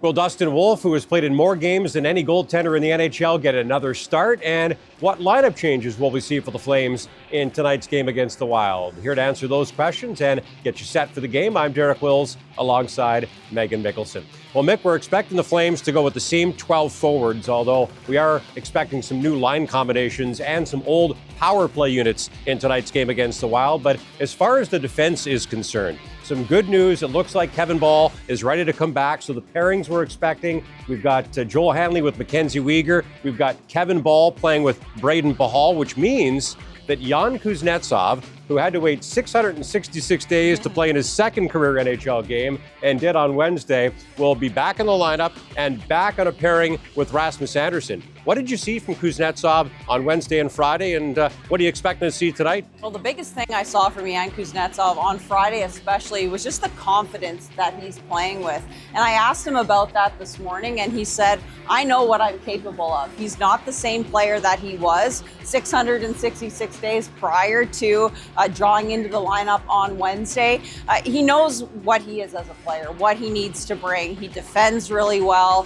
Will Dustin Wolf, who has played in more games than any goaltender in the NHL, get another start? And what lineup changes will we see for the Flames in tonight's game against the Wild? Here to answer those questions and get you set for the game, I'm Derek Wills alongside Meaghan Mikkelson. Well, Mick, we're expecting the Flames to go with the same 12 forwards, although we are expecting some new line combinations and some old power play units in tonight's game against the Wild. But as far as the defense is concerned, some good news. It looks like Kevin Ball is ready to come back. So the pairings we're expecting, we've got Joel Hanley with Mackenzie Weegar. We've got Kevin Ball playing with Braden Pahal, which means that Jan Kuznetsov, who had to wait 666 days to play in his second career NHL game and did on Wednesday, will be back in the lineup and back on a pairing with Rasmus Andersson. What did you see from Kuznetsov on Wednesday and Friday, and what are you expecting to see tonight? Well, the biggest thing I saw from Jan Kuznetsov on Friday especially was just the confidence that he's playing with. And I asked him about that this morning, and he said, I know what I'm capable of. He's not the same player that he was 666 days prior to drawing into the lineup on Wednesday. He knows what he is as a player, what he needs to bring. He defends really well.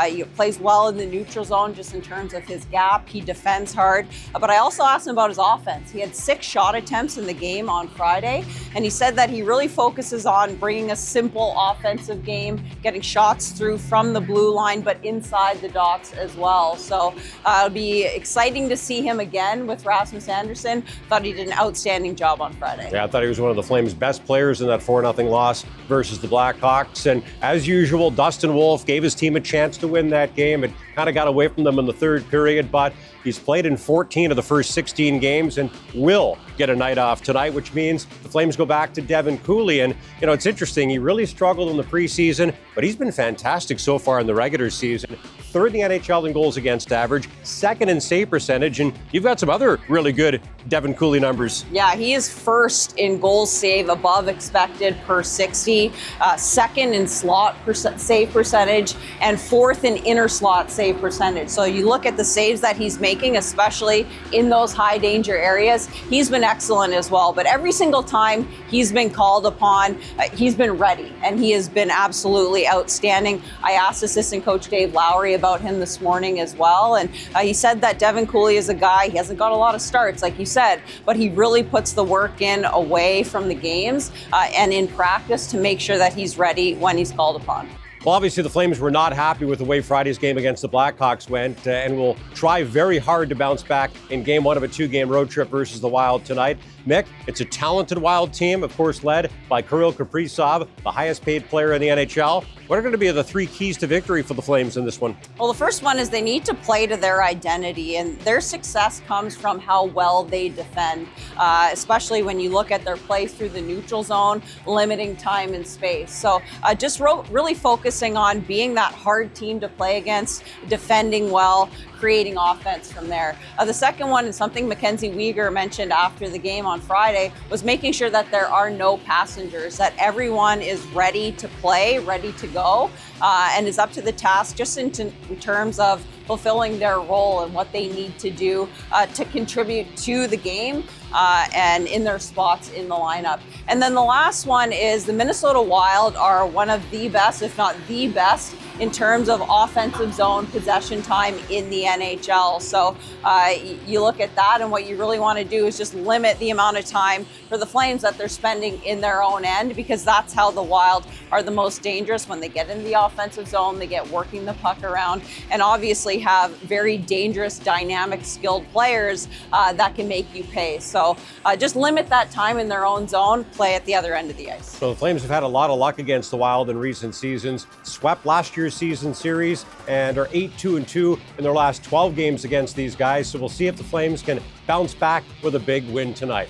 He plays well in the neutral zone just in terms of his gap. He defends hard. But I also asked him about his offense. He had 6 shot attempts in the game on Friday, and he said that he really focuses on bringing a simple offensive game, getting shots through from the blue line, but inside the dots as well. So it'll be exciting to see him again with Rasmus Andersson. Thought he did an outstanding job on Friday. Yeah, I thought he was one of the Flames' best players in that 4-0 loss versus the Blackhawks. And as usual, Dustin Wolf gave his team a chance to win that game. It kind of got away from them in the third period, but he's played in 14 of the first 16 games and will get a night off tonight, which means the Flames go back to Devin Cooley. And, you know, it's interesting. He really struggled in the preseason, but he's been fantastic so far in the regular season. Third in the NHL in goals against average, second in save percentage, and you've got some other really good Devin Cooley numbers. Yeah, he is first in goals save above expected per 60, second in slot save percentage, and fourth in inner slot save percentage. So you look at the saves that he's making, especially in those high danger areas, he's been excellent as well. But every single time he's been called upon, he's been ready, and he has been absolutely outstanding. I asked assistant coach Dave Lowry about him this morning as well, and he said that Devin Cooley is a guy, he hasn't got a lot of starts, like you said, but he really puts the work in away from the games and in practice to make sure that he's ready when he's called upon. Well, obviously the Flames were not happy with the way Friday's game against the Blackhawks went and will try very hard to bounce back in game 1 of a 2-game road trip versus the Wild tonight. Mick, it's a talented Wild team, of course, led by Kirill Kaprizov, the highest paid player in the NHL. What are going to be the 3 keys to victory for the Flames in this one? Well, the first one is they need to play to their identity, and their success comes from how well they defend, especially when you look at their play through the neutral zone, limiting time and space. So just really focusing on being that hard team to play against, defending well, creating offense from there. The second one is something Mackenzie Weegar mentioned after the game on Friday, was making sure that there are no passengers, that everyone is ready to play, ready to go, and is up to the task just in terms of fulfilling their role and what they need to do to contribute to the game and in their spots in the lineup. And then the last one is the Minnesota Wild are one of the best, if not the best, in terms of offensive zone possession time in the NHL. So you look at that, and what you really want to do is just limit the amount of time for the Flames that they're spending in their own end, because that's how the Wild are the most dangerous. When they get into the offensive zone, they get working the puck around, and obviously have very dangerous, dynamic, skilled players that can make you pay. So just limit that time in their own zone, play at the other end of the ice. So the Flames have had a lot of luck against the Wild in recent seasons, swept last year's season series, and are 8-2-2 in their last 12 games against these guys. So we'll see if the Flames can bounce back with a big win tonight.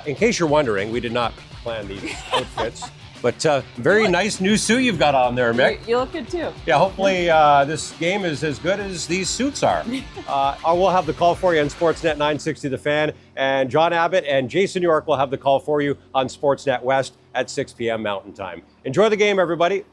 In case you're wondering, we did not plan these outfits. But very nice new suit you've got on there, Mick. You look good too. Yeah, hopefully this game is as good as these suits are. I will have the call for you on Sportsnet 960 The Fan, and John Abbott and Jason York will have the call for you on Sportsnet West at 6 p.m. Mountain Time. Enjoy the game, everybody.